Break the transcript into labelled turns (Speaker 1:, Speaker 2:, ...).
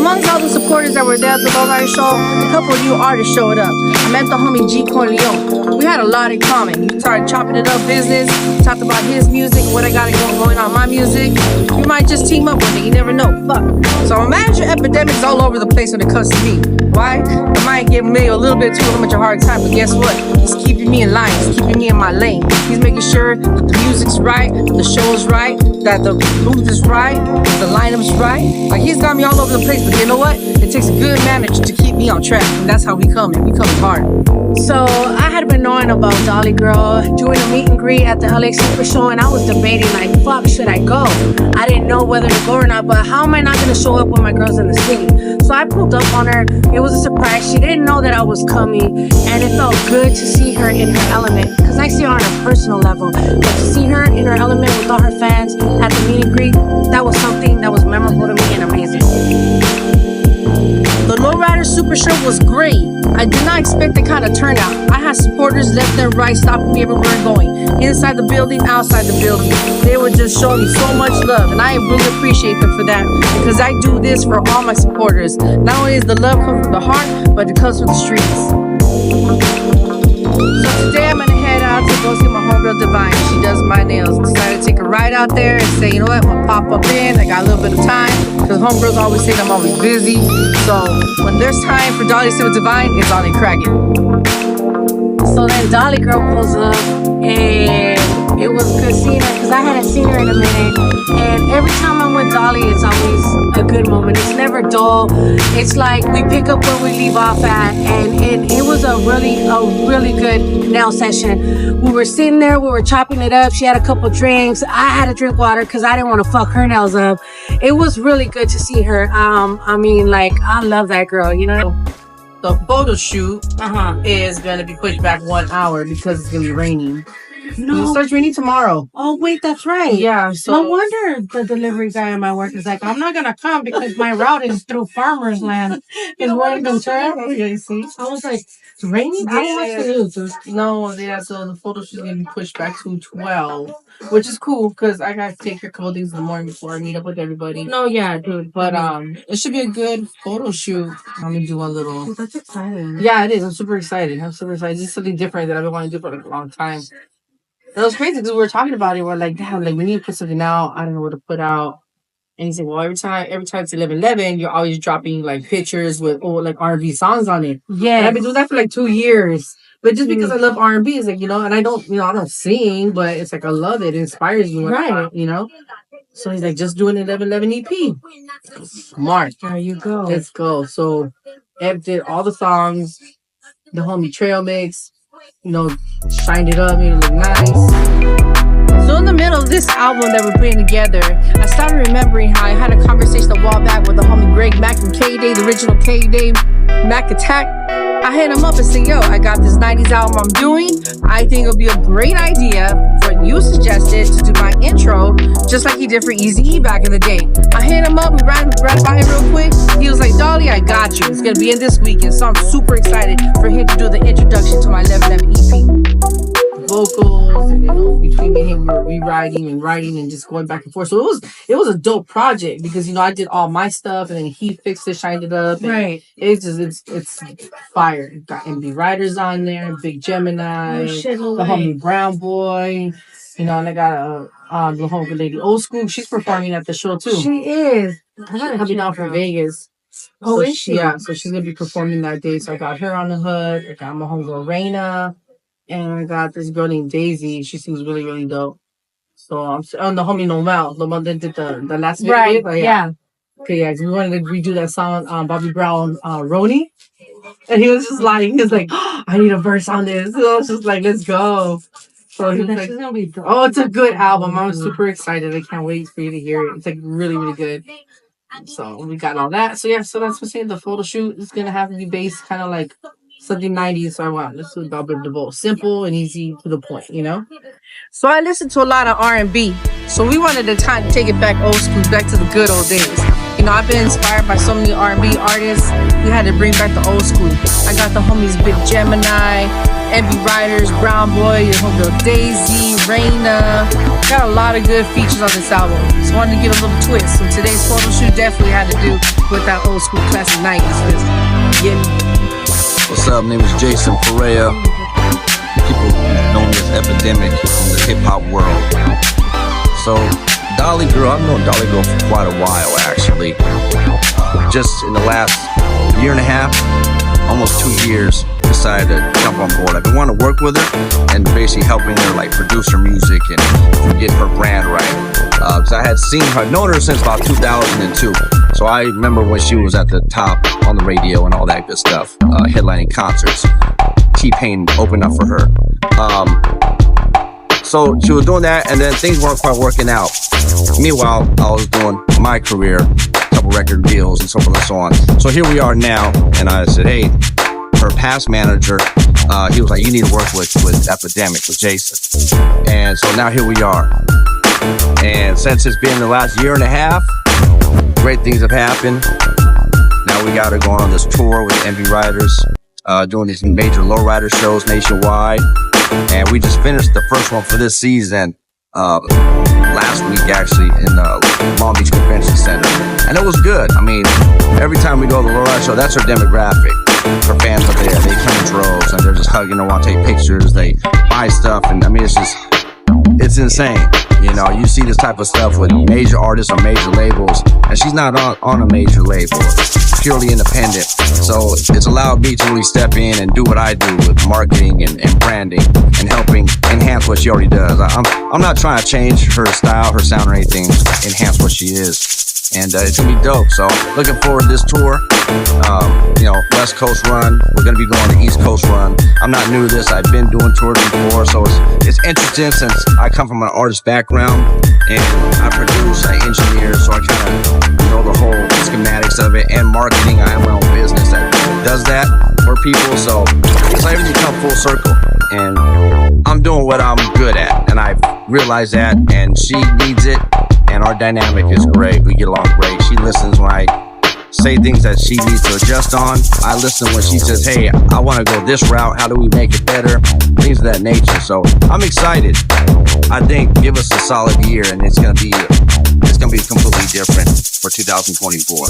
Speaker 1: Amongst all the supporters that were there at the Lowrider show, a couple of new artists showed up. I met the homie G Corleone. We had a lot in common. We started chopping it up business, talked about his music, what I got going on my music. We might just team up with it, you never know. Fuck. So my manager epidemic's all over the place when it comes to me. Why? I might give me a little bit too much of a hard time, but guess what? He's keeping me in line. He's keeping me in my lane. He's making sure that the music's right, the show's right, that the booth is right, the lineup's right. Like, he's got me all over the place, but you know what? It takes a good manager to keep me on track, and that's how we come, and we come hard.
Speaker 2: So I had been knowing about Dolly Girl, doing a meet and greet at the LA Super Show, and I was debating, like, fuck, should I go? I didn't know whether to go or not, but how am I not gonna show up when my girl's in the city? So I pulled up on her. It was a surprise. She didn't know that I was coming, and it felt good to see her in her element, because I see her on a personal level. But to see her in her element with all her fans at the meet and greet, that was something that was memorable to me and amazing.
Speaker 1: The Lowrider Super Show was great. I did not expect that kind of turnout. I had supporters left and right stopping me everywhere I'm going. Inside the building, outside the building. They were just showing me so much love, and I really appreciate them for that, because I do this for all my supporters. Not only does the love come from the heart, but it comes from the streets. So today I'm gonna head out to go see my homegirl Divine. She does my nails. Decided to take a ride out there and say, you know what, I'm gonna pop up in. I got a little bit of time, because homegirls always say I'm always busy. So when there's time for Dolly to sit with Divine, it's on and cracking.
Speaker 2: So then Dolly Girl pulls up, and it was good seeing her, because I hadn't seen her in a minute. And every time I'm with Dolly, it's always a good moment. It's never dull. It's like we pick up where we leave off at, and it was a really good nail session. We were sitting there, we were chopping it up. She had a couple drinks. I had to drink water because I didn't want to fuck her nails up. It was really good to see her. I mean, like, I love that girl, you know?
Speaker 1: The photo shoot is going to be pushed back 1 hour because it's going to be raining.
Speaker 2: No.
Speaker 1: It starts raining tomorrow.
Speaker 2: Oh, wait, that's right.
Speaker 1: Yeah. So
Speaker 2: No wonder the delivery guy at my work is like, I'm not going to come because my route is through farmer's land. It's one concern.
Speaker 1: Oh, yeah, you see?
Speaker 2: I was like, it's raining? I don't watch the news.
Speaker 1: No, yeah, so the photo shoot is going to be pushed back to 12, which is cool because I got to take care of a couple things in the morning before I meet up with everybody.
Speaker 2: No, yeah, dude.
Speaker 1: But it should be a good photo shoot. I'm going to do a little...
Speaker 2: Dude, that's exciting.
Speaker 1: Yeah, it is. I'm super excited. This is something different that I've been wanting to do for like a long time. That was crazy because we were talking about it. We're like, damn, like we need to put something out. I don't know what to put out. And he said, well, every time it's 11/11, you're always dropping like pictures with like R&B songs on it.
Speaker 2: Yeah,
Speaker 1: and I've been doing that for like 2 years. But just because I love R&B, it's like, you know, and I don't sing, but it's like I love it. It inspires me,
Speaker 2: right?
Speaker 1: You know. So he's like, just do an 11/11 EP. Smart.
Speaker 2: There you go.
Speaker 1: Let's go. So Eb did all the songs, the homie trail mix. You know, shined it up, made it look nice. So in the middle of this album that we're putting together, I started remembering how I had a conversation a while back with the homie Greg Mac from K-Day, the original K-Day Mac Attack. I hit him up and said, yo, I got this 90s album I'm doing. I think it'll be a great idea for what you suggested to do my intro, just like he did for Eazy-E back in the day. I hit him up, we ran by him real quick. He was like, Dolly, I got you. It's going to be in this weekend. So I'm super excited for him to do the introduction to my 11/11 EP. Vocals, and, you know, between me and him, we were rewriting and writing and just going back and forth. So it was a dope project because, you know, I did all my stuff and then he fixed it, shined it up.
Speaker 2: Right.
Speaker 1: It's fire. Got MB Riders on there, Big Gemini, the homie Brown Boy, you know, and I got the homie Lady Old School. She's performing at the show too.
Speaker 2: She is.
Speaker 1: Coming out from Vegas.
Speaker 2: Oh,
Speaker 1: so
Speaker 2: is she?
Speaker 1: Yeah, so she's gonna be performing that day. So I got her on the hood. I got my homegirl Raina. And I got this girl named Daisy. She sings really, really dope. So I'm on the homie Noel, the one that did the last video.
Speaker 2: Right, yeah.
Speaker 1: Okay, yeah, we wanted to redo that song, Bobby Brown, Roni. And he was just like, oh, I need a verse on this. So I was just like, let's go. So he was like,
Speaker 2: gonna be dope.
Speaker 1: oh, it's a good album. I'm super excited. I can't wait for you to hear it. It's like really, really good. So we got all that. So yeah, so that's what I'm saying. The photo shoot is going to have to be based kind of like something 90s, so I want this is about the both simple and easy to the point, you know. So I listened to a lot of R&B, so we wanted to kind of take it back old school, back to the good old days. You know, I've been inspired by so many R&B artists. We had to bring back the old school. I got the homies Big Gemini, Envy Riders, Brown Boy, your homegirl Daisy, Raina. Got a lot of good features on this album. Just wanted to give a little twist. So today's photo shoot definitely had to do with that old school classic 90s. You get me?
Speaker 3: What's up? My name is Jason Perea. People know me as Epidemic in the hip hop world. So, Dolly Girl, I've known Dolly Girl for quite a while actually. Just in the last year and a half, almost 2 years, decided to jump on board. I've been wanting to work with her and basically helping her like produce her music and get her brand right. Because I had seen her, known her since about 2002. So I remember when she was at the top on the radio and all that good stuff, headlining concerts. T-Pain opened up for her. So she was doing that, and then things weren't quite working out. Meanwhile, I was doing my career, a couple record deals and so forth and so on. So here we are now, and I said, hey, her past manager, he was like, you need to work with Epidemic, with Jason. And so now here we are. And since it's been the last year and a half, great things have happened. Now we got her going on this tour with Envy Riders, doing these major lowrider shows nationwide. And we just finished the first one for this season last week, actually, in Long Beach Convention Center. And it was good. I mean, every time we go to the lowrider show, that's her demographic. Her fans are there. They come in droves, and they're just hugging her, want to take pictures. They buy stuff, and I mean, it's insane. You know, you see this type of stuff with major artists or major labels, and she's not on a major label, purely independent. So it's allowed me to really step in and do what I do with marketing and branding and helping enhance what she already does. I'm not trying to change her style, her sound, or anything, just enhance what she is. And it's gonna be dope. So looking forward to this tour. You know, West Coast run. We're gonna be going to East Coast run. I'm not new to this. I've been doing tours before, so it's interesting since I come from an artist background and I produce, I engineer, so I kind of know the whole schematics of it and marketing. I have my own business that does that for people, so it's like everything come full circle. And I'm doing what I'm good at, and I've realized that, and she needs it. And our dynamic is great. We get along great. She listens when I say things that she needs to adjust on. I listen when she says, hey, I want to go this route. How do we make it better? Things of that nature. So I'm excited. I think give us a solid year and it's gonna be completely different for 2024.